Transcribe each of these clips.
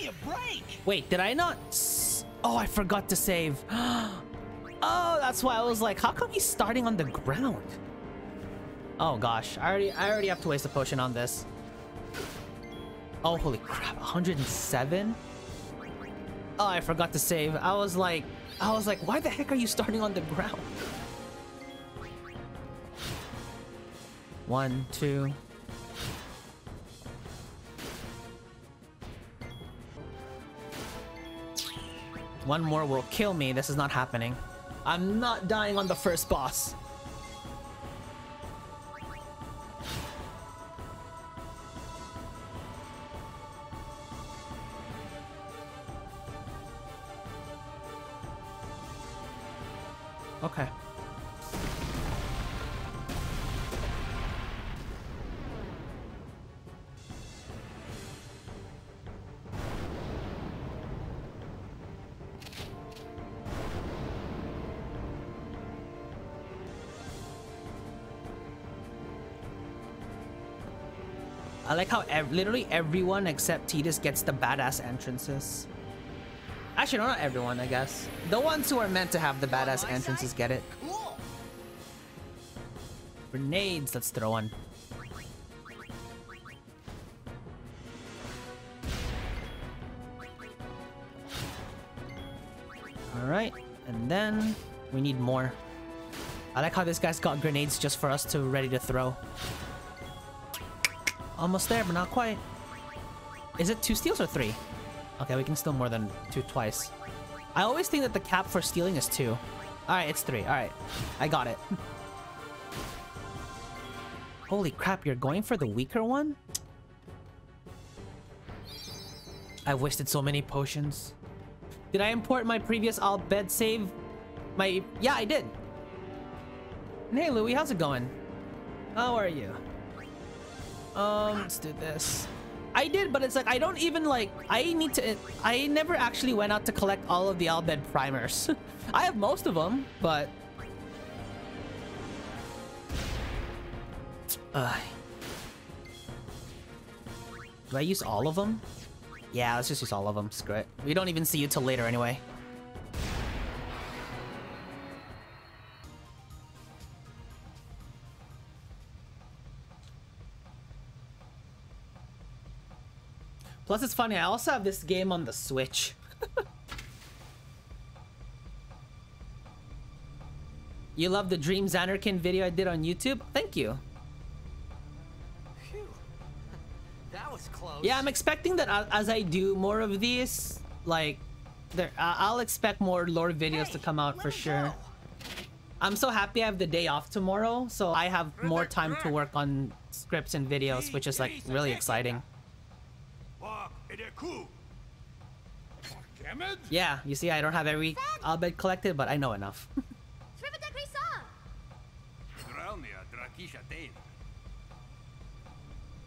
me a break. Wait, did I not? Oh, I forgot to save. Oh, that's why I was like, how come he's starting on the ground? Oh gosh, I already have to waste a potion on this. Oh, holy crap, 107? Oh, I forgot to save. I was like, why the heck are you starting on the ground? 1, 2. One more will kill me. This is not happening. I'm not dying on the first boss. Okay. I like how literally everyone except Titus gets the badass entrances. Actually, no, not everyone, I guess. The ones who are meant to have the badass entrances get it. Grenades, let's throw one. Alright, and then we need more. I like how this guy's got grenades just for us to ready to throw. Almost there, but not quite. Is it 2 steals or 3? Okay, we can steal more than 2 twice. I always think that the cap for stealing is 2. Alright, it's 3. Alright, I got it. Holy crap, you're going for the weaker one? I've wasted so many potions. Did I import my previous Bhed save? Yeah, I did. And hey, Louie, how's it going? How are you? Let's do this. I did, but it's like I don't even like. I never actually went out to collect all of the Bhed primers. I have most of them, but do I use all of them? Yeah, let's just use all of them. Screw it. We don't even see you till later anyway. Plus, it's funny, I also have this game on the Switch. You love the Dream Xanarkin video I did on YouTube? Thank you. Phew. That was close. Yeah, I'm expecting that as I do more of these, like, I'll expect more lore videos to come out for sure. I'm so happy I have the day off tomorrow, so I have more time to work on scripts and videos, which is, like, really exciting. Yeah, you see, I don't have every Bhed collected, but I know enough.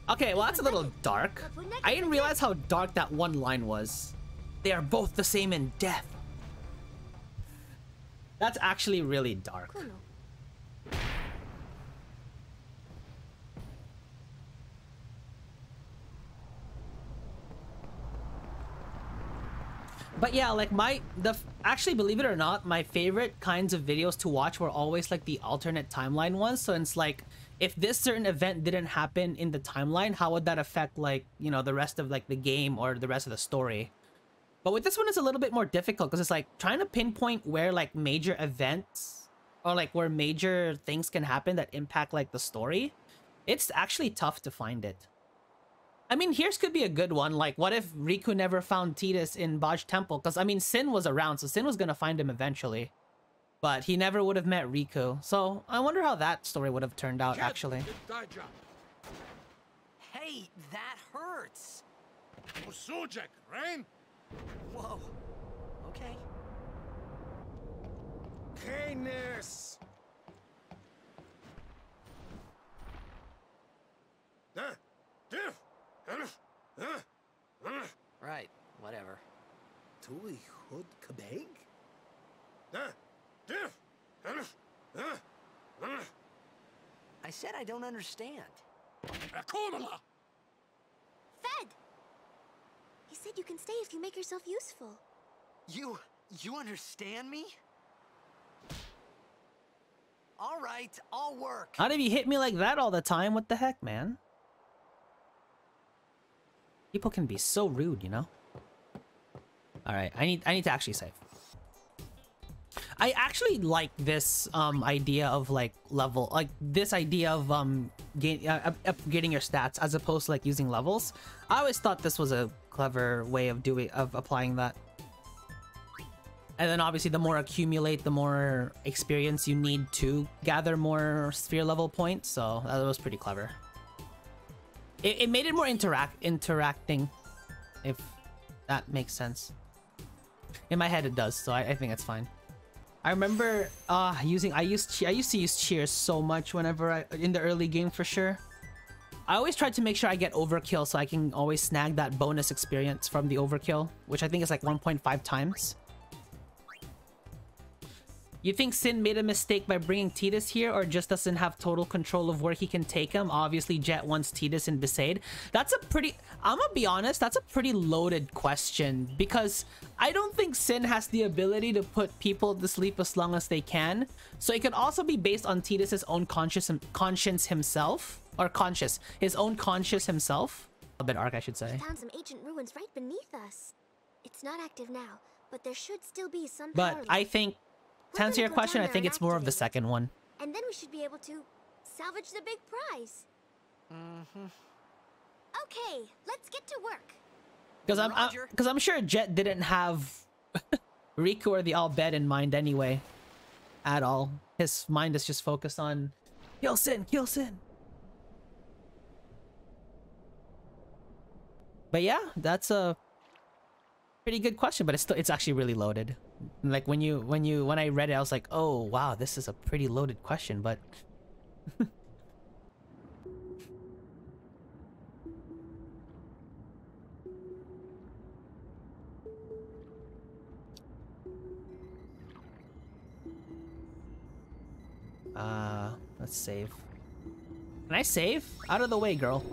Okay, well, that's a little dark. I didn't realize how dark that one line was. They are both the same in death. That's actually really dark. But yeah, like actually, believe it or not, my favorite kinds of videos to watch were always like the alternate timeline ones. So it's like, if this certain event didn't happen in the timeline, how would that affect, like, you know, the rest of like the game or the rest of the story? But with this one, it's a little bit more difficult because it's like trying to pinpoint where like major events or like where major things can happen that impact like the story. It's actually tough to find it. I mean, here's could be a good one. Like, what if Riku never found Tidus in Bhed Temple? Because, I mean, Sin was around, so Sin was going to find him eventually. But he never would have met Riku. So, I wonder how that story would have turned out, actually. Hey, that hurts. Whoa. Okay. Canis. Right, whatever. Tuli Hood Kabeg? I said I don't understand. Fed! He said you can stay if you make yourself useful. You understand me? All right, I'll work. Not if you hit me like that all the time. What the heck, man? People can be so rude, you know? All right, I need to actually save. I actually like this idea of like this idea of upgrading your stats as opposed to like using levels. I always thought this was a clever way of applying that. And then obviously the more accumulate, the more experience you need to gather more sphere level points. So that was pretty clever. It made it more interacting, if that makes sense. In my head it does, so I think it's fine. I remember I used to use cheers so much whenever in the early game for sure. I always tried to make sure I get overkill so I can always snag that bonus experience from the overkill, which I think is like 1.5 times. You think Sin made a mistake by bringing Tidus here, or just doesn't have total control of where he can take him? Obviously, Jet wants Tidus in Bhed. That's a pretty... I'm gonna be honest, that's a pretty loaded question, because I don't think Sin has the ability to put people to sleep as long as they can. So it could also be based on Tidus's own conscience himself. Or conscious. His own conscious himself. A bit arc, I should say. We found some ancient ruins right beneath us. It's not active now, but there should still be some But power I left. think... To answer your question, I think it's more of the second one. And then we should be able to salvage the big prize. Mm-hmm. Okay, let's get to work. Because I'm sure Jet didn't have Riku or the All Bhed in mind anyway. At all. His mind is just focused on kill Sin, kill Sin. But yeah, that's a pretty good question, but it's actually really loaded. Like when I read it, I was like, oh wow, this is a pretty loaded question, but let's save. Can I save? Out of the way, girl.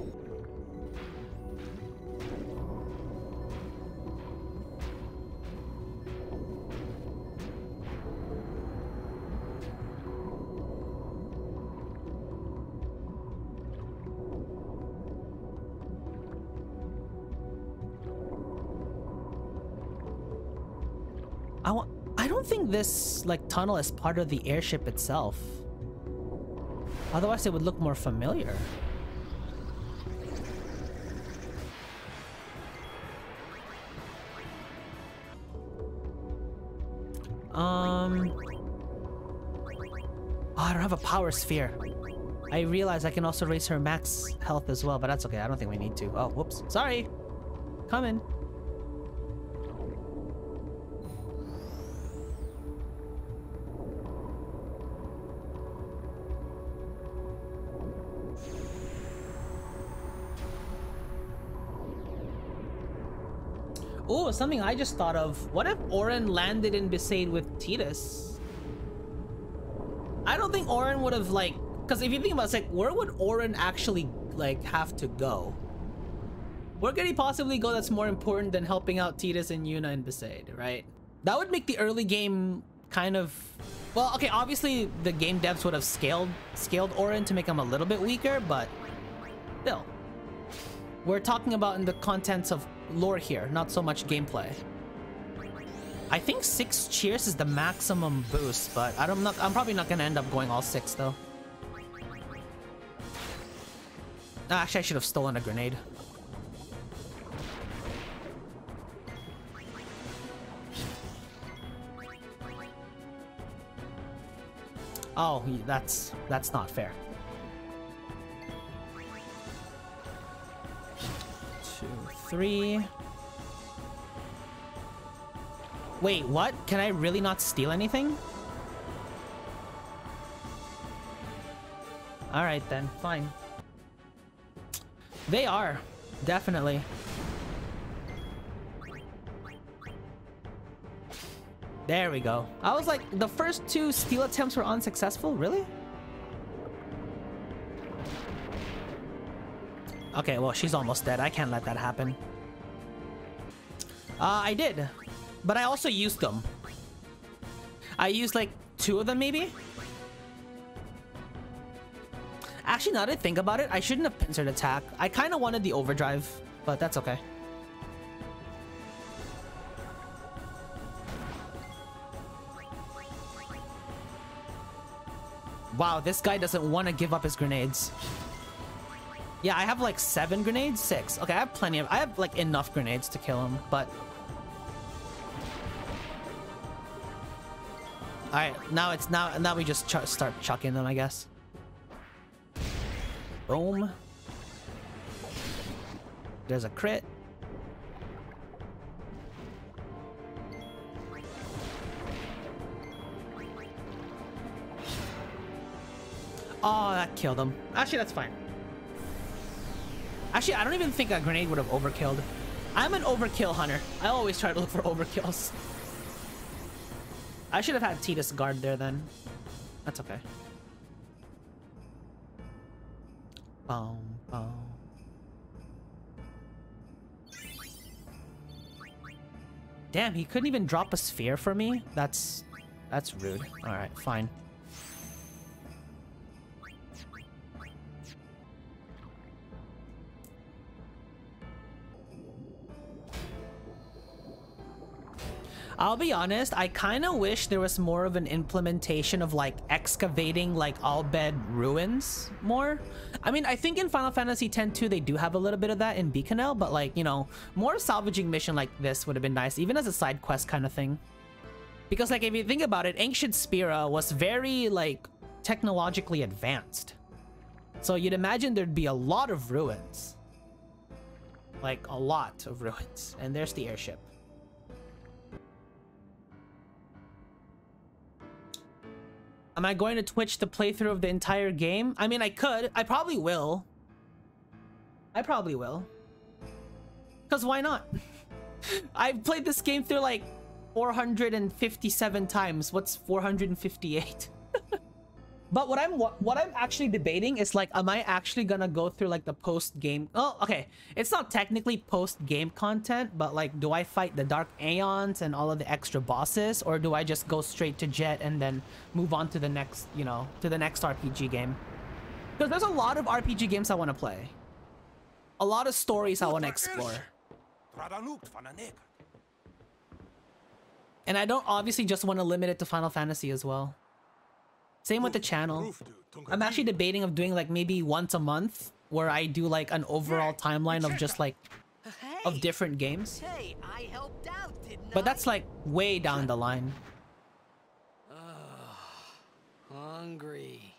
I don't think this like tunnel is part of the airship itself. Otherwise it would look more familiar. Oh, I don't have a power sphere. I realize I can also raise her max health as well, but that's okay. I don't think we need to. Oh, whoops. Sorry. Coming. Oh, something I just thought of. What if Auron landed in Bhed with Tidus? I don't think Auron would have like... Because if you think about it, it's like, where would Auron actually like have to go? Where could he possibly go that's more important than helping out Tidus and Yuna in Bhed, right? That would make the early game kind of... Well, okay, obviously the game devs would have scaled Auron to make him a little bit weaker, but still. We're talking about in the contents of lore here, not so much gameplay. I think 6 cheers is the maximum boost, but I'm probably not gonna end up going all 6 though. Actually, I should have stolen a grenade. Oh, that's not fair. 2, 3. Wait, what? Can I really not steal anything? Alright then, fine. They are, definitely. There we go. I was like, the first 2 steal attempts were unsuccessful? Really? Okay, well, she's almost dead. I can't let that happen. I did. But I also used them. I used like 2 of them maybe? Actually, now that I think about it, I shouldn't have pincered attack. I kind of wanted the overdrive, but that's okay. Wow, this guy doesn't want to give up his grenades. Yeah, I have like 7 grenades? 6. Okay, I have like enough grenades to kill him, but... Alright, now we just start chucking them, I guess. Boom. There's a crit. Oh, that killed him. Actually, that's fine. Actually, I don't even think a grenade would have overkilled. I'm an overkill hunter. I always try to look for overkills. I should have had Titus guard there then. That's okay. Boom, boom. Damn, he couldn't even drop a sphere for me? That's rude. Alright, fine. I'll be honest, I kind of wish there was more of an implementation of like excavating like Bhed ruins more. I mean, I think in Final Fantasy X-2 they do have a little bit of that in Bikanel, but like, you know, more salvaging mission like this would have been nice, even as a side quest kind of thing. Because like if you think about it, Ancient Spira was very like technologically advanced. So you'd imagine there'd be a lot of ruins. Like a lot of ruins. And there's the airship. Am I going to Twitch the playthrough of the entire game? I mean, I could. I probably will. I probably will. Because why not? I've played this game through like 457 times. What's 458? But what I'm actually debating is like, am I actually gonna go through like the post-game? Oh, okay. It's not technically post-game content, but like, do I fight the Dark Aeons and all of the extra bosses, or do I just go straight to Jet and then move on to the next, you know, to the next RPG game? Because there's a lot of RPG games I want to play. A lot of stories I want to explore. And I don't obviously just want to limit it to Final Fantasy as well. Same with the channel. I'm actually debating of doing like maybe once a month where I do like an overall timeline of just like of different games. Hey, I helped out, didn't I? But that's like way down the line. Hungry.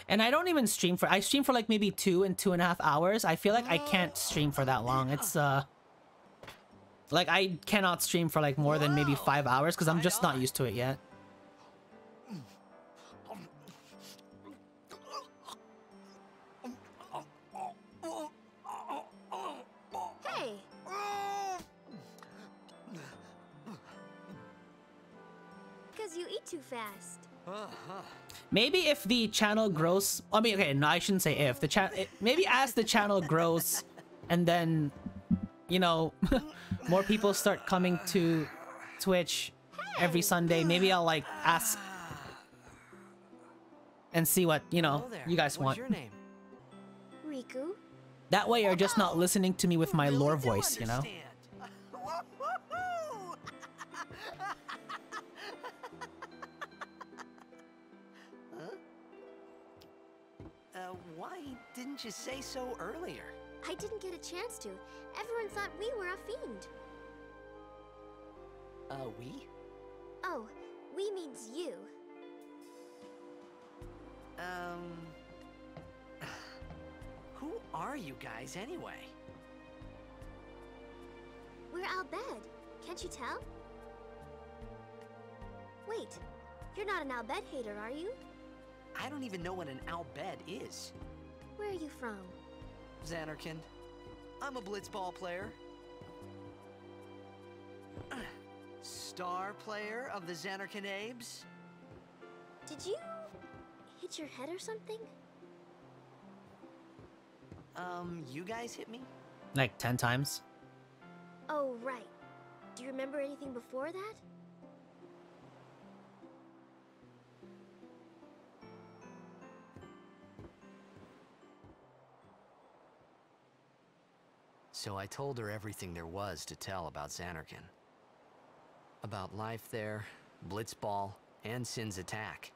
And I don't even stream for, I stream for like maybe 2 and 2.5 hours. I feel like I can't stream for that long. It's like I cannot stream for like more than maybe 5 hours because I'm just not used to it yet. You eat too fast. Maybe if the channel grows, I mean, okay, no, I shouldn't say if the channel, maybe as the channel grows and then, you know, more people start coming to Twitch every Sunday, maybe I'll like ask and see what, you know, you guys want. What's your name? Riku. That way you're just not listening to me with my lore voice, you know? Why didn't you say so earlier? I didn't get a chance to. Everyone thought we were a fiend. We? Oh, we means you. Who are you guys anyway? We're Bhed. Can't you tell? Wait, you're not an Bhed hater, are you? I don't even know what an Bhed is. Where are you from? Xanarkand. I'm a blitzball player. Star player of the Xanarkand Abes. Did you hit your head or something? You guys hit me? Like 10 times. Oh, right. Do you remember anything before that? So I told her everything there was to tell about Xanarkand. About life there, Blitzball, and Sin's attack.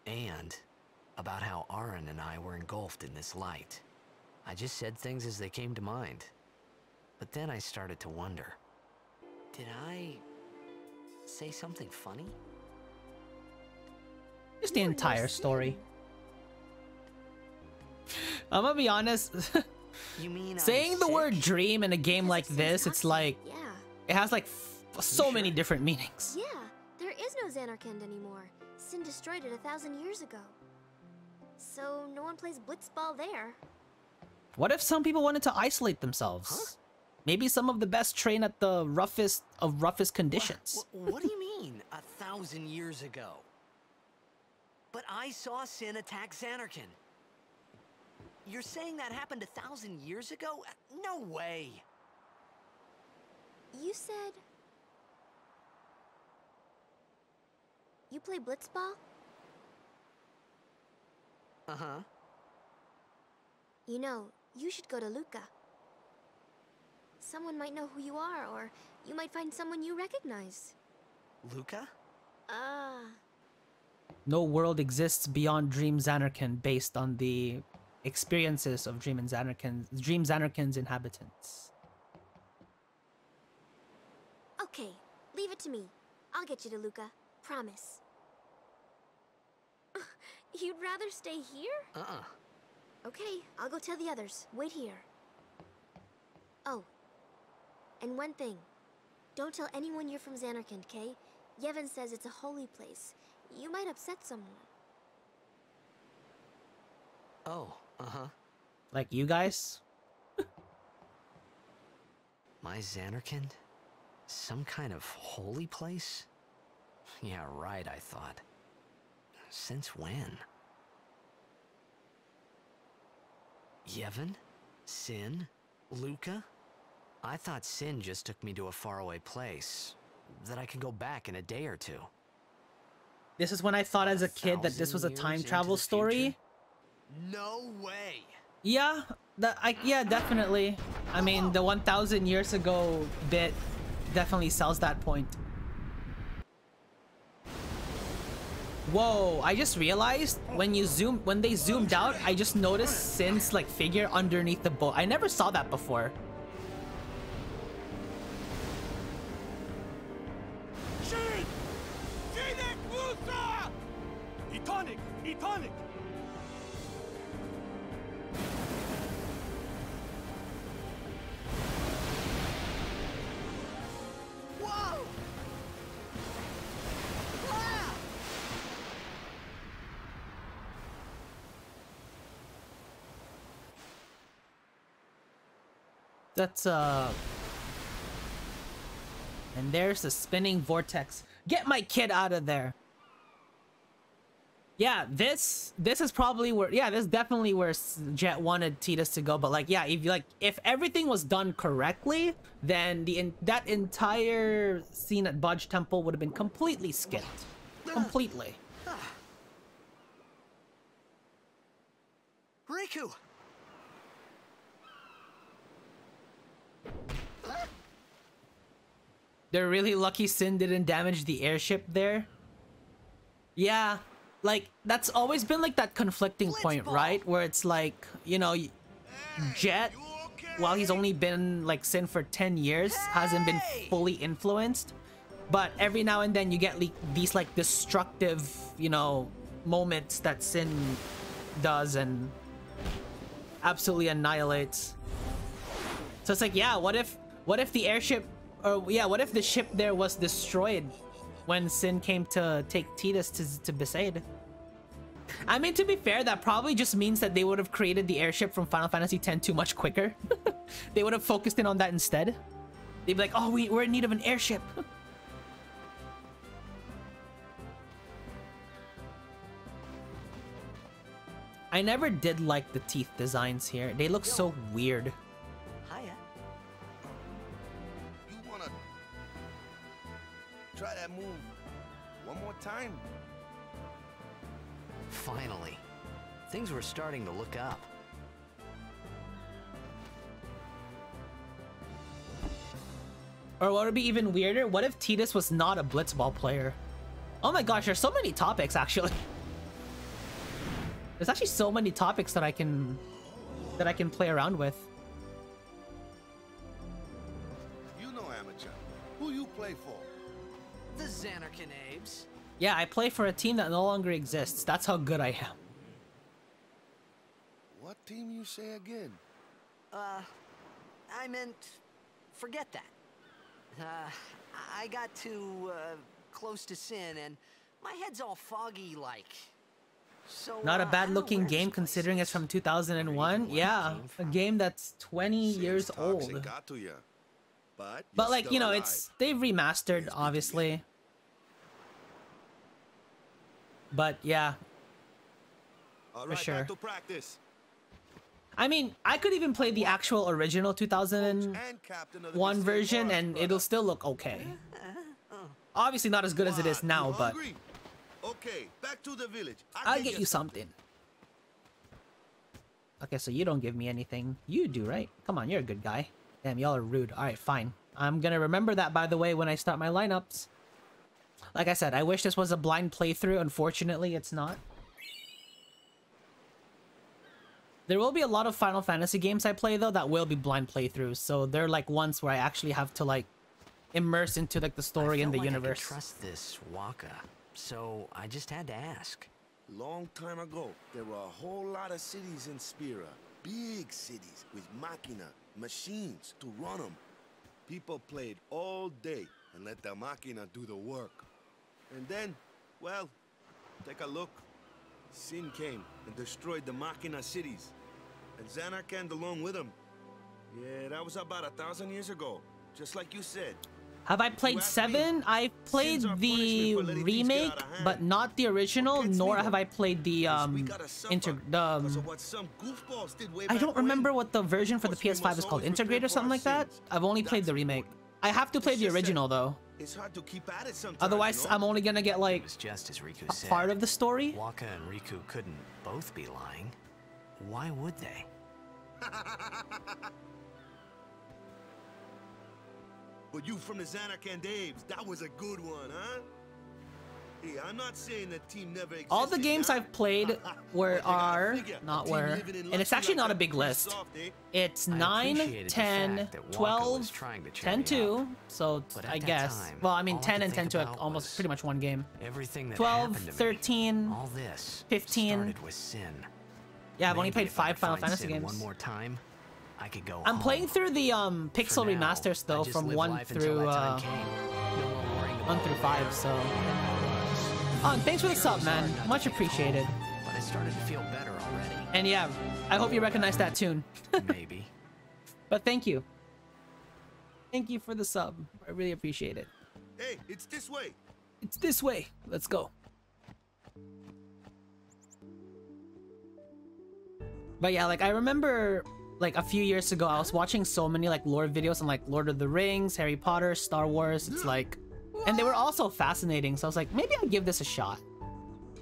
And about how Aaron and I were engulfed in this light. I just said things as they came to mind. But then I started to wonder. Did I say something funny? Just the entire story. I'm gonna be honest. You mean Saying the word dream in a game like this, it's like Yeah. it has like so many different meanings. Yeah, there is no Xanarkand anymore. Sin destroyed it 1,000 years ago. So no one plays Blitzball there. What if some people wanted to isolate themselves? Huh? Maybe some of the best train at the roughest of roughest conditions. What do you mean, 1,000 years ago? But I saw Sin attack Xanarkand. You're saying that happened 1,000 years ago? No way! You said... You play Blitzball? Uh-huh. You know, you should go to Luca. Someone might know who you are, or you might find someone you recognize. Luca? No world exists beyond Dream Xanarkand based on the experiences of Dream Xanarkand's inhabitants. Okay, leave it to me. I'll get you to Luca. Promise. You'd rather stay here? Uh-uh. Okay, I'll go tell the others. Wait here. Oh, and one thing. Don't tell anyone you're from Xanarkand, Kay? Yevon says it's a holy place. You might upset someone. Oh, uh-huh. Like you guys? My Xanarkand? Some kind of holy place? Yeah, right, I thought. Since when? Yevon? Sin? Luca? I thought Sin just took me to a faraway place. That I could go back in a day or two. This is when I thought as a kid that this was a 1,000 time years travel into the story. future? No way! Yeah, yeah, definitely. I mean, the 1,000 years ago bit definitely sells that point. Whoa, I just realized when they zoomed out, I just noticed Sin's like figure underneath the boat. I never saw that before. Etonic! Whoa! Ah! That's and there's the spinning vortex. Get my kid out of there. Yeah, this is probably where, yeah, this is definitely where Jet wanted Tidus to go. But like, yeah, if everything was done correctly, then that entire scene at Budge Temple would have been completely skipped. Completely. Riku! They're really lucky Sin didn't damage the airship there. Yeah. Like, that's always been like that conflicting point, right? Where it's like, you know, Jet, while he's only been like Sin for 10 years, hasn't been fully influenced. But every now and then you get like these like destructive, you know, moments that Sin does and absolutely annihilates. So it's like, yeah, what if the airship, or yeah, what if the ship there was destroyed when Sin came to take Tidus to Bhed? I mean, to be fair, that probably just means that they would have created the airship from Final Fantasy X too much quicker. They would have focused in on that instead. They'd be like, oh, we're in need of an airship. I never did like the teeth designs here. They look so weird. Hiya. You wanna Try that move one more time. Finally. Things were starting to look up. Or what would be even weirder? What if Tidus was not a blitzball player? Oh my gosh, there's so many topics actually. There's actually so many topics that I can play around with. You know, amateur. Who you play for? The Xanarkin Abes. Yeah, I play for a team that no longer exists. That's how good I am. What team you say again? I meant, forget that. I got too, close to Sin, and my head's all foggy like. So, Not a I bad don't know looking where game this place considering it's is. from 2001. Yeah, a game that's 20 years old. Got to ya. But Like, you know, it's they've remastered obviously. But yeah, All for right, sure. back to practice. I mean, I could even play the actual original 2001 And captain of the version Mystic and Forest, it'll still look okay. Obviously not as good as it is What, now, you but hungry? Okay, back to the village. I'll get you something. Okay, so you don't give me anything. You do, right? Come on, you're a good guy. Damn, y'all are rude. Alright, fine. I'm gonna remember that, by the way, when I start my lineups. Like I said, I wish this was a blind playthrough. Unfortunately, it's not. There will be a lot of Final Fantasy games I play, though, that will be blind playthroughs. So they're like ones where I actually have to, like, immerse into, like, the story and the universe. I could trust this Waka, so I just had to ask. Long time ago, there were a whole lot of cities in Spira. Big cities with machina, machines to run them. People played all day and let the machina do the work. And then, well, take a look. Sin came and destroyed the machina cities. And Xanarkand along with him. Yeah, that was about 1,000 years ago. Just like you said. Have I played 7? I played the remake, but not the original, nor have I played the I don't remember what the version for the PS5 is called, Integrate or something like that. I've only played the remake. I have to play the original though. It's hard to keep at it sometimes. Otherwise, you know? I'm only gonna get like It was just as Riku a said. part of the story. Waka and Riku couldn't both be lying. Why would they? But you from the Xanarkand Abes, that was a good one, huh? Yeah, I'm not saying that team never existed. All the games huh? I've played not were, and it's actually not a big list. It's 9, 10, 12, 10 2, so I guess. Well, I mean 10 and 10 2 are almost pretty much one game. Everything that 12, happened to me, 13, all this 15. started with Sin. Yeah, I've only Maybe played if I 5 could Final find Fantasy Sin games. One more time, I could go I'm home. playing through the pixel For now, remasters I though, just from live 1 life until through that time came. No more worrying about 1 through 5. where So, or when oh, and thanks for the Sure, sub, it was man. hard not to Much get appreciated. home, but I started to feel better already. And yeah, I hope you recognize that tune. Maybe. But thank you. Thank you for the sub. I really appreciate it. Hey, it's this way. It's this way. Let's go. But yeah, like I remember like a few years ago, I was watching so many like lore videos on like Lord of the Rings, Harry Potter, Star Wars. It's like, and they were all so fascinating. So I was like, maybe I'll give this a shot.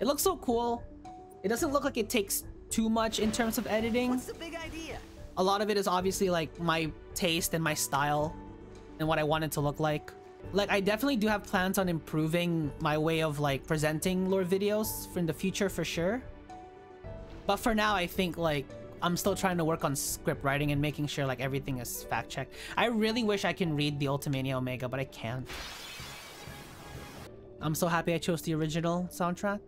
It looks so cool. It doesn't look like it takes too much in terms of editing. What's the big idea? A lot of it is obviously like my taste and my style and what I want it to look like. Like I definitely do have plans on improving my way of like presenting lore videos in the future for sure. But for now, I think like I'm still trying to work on script writing and making sure like everything is fact checked. I really wish I can read the Ultimania Omega, but I can't. I'm so happy I chose the original soundtrack.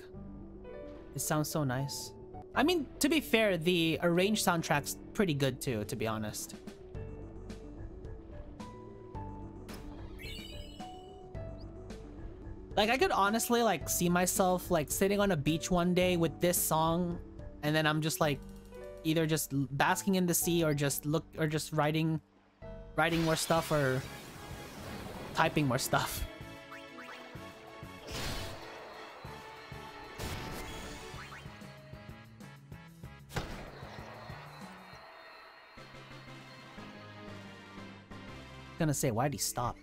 It sounds so nice. I mean, to be fair, the arranged soundtrack's pretty good too, to be honest. Like I could honestly like see myself like sitting on a beach one day with this song, and then I'm just like either just basking in the sea or just writing more stuff or typing more stuff. Gonna say, why'd he stop?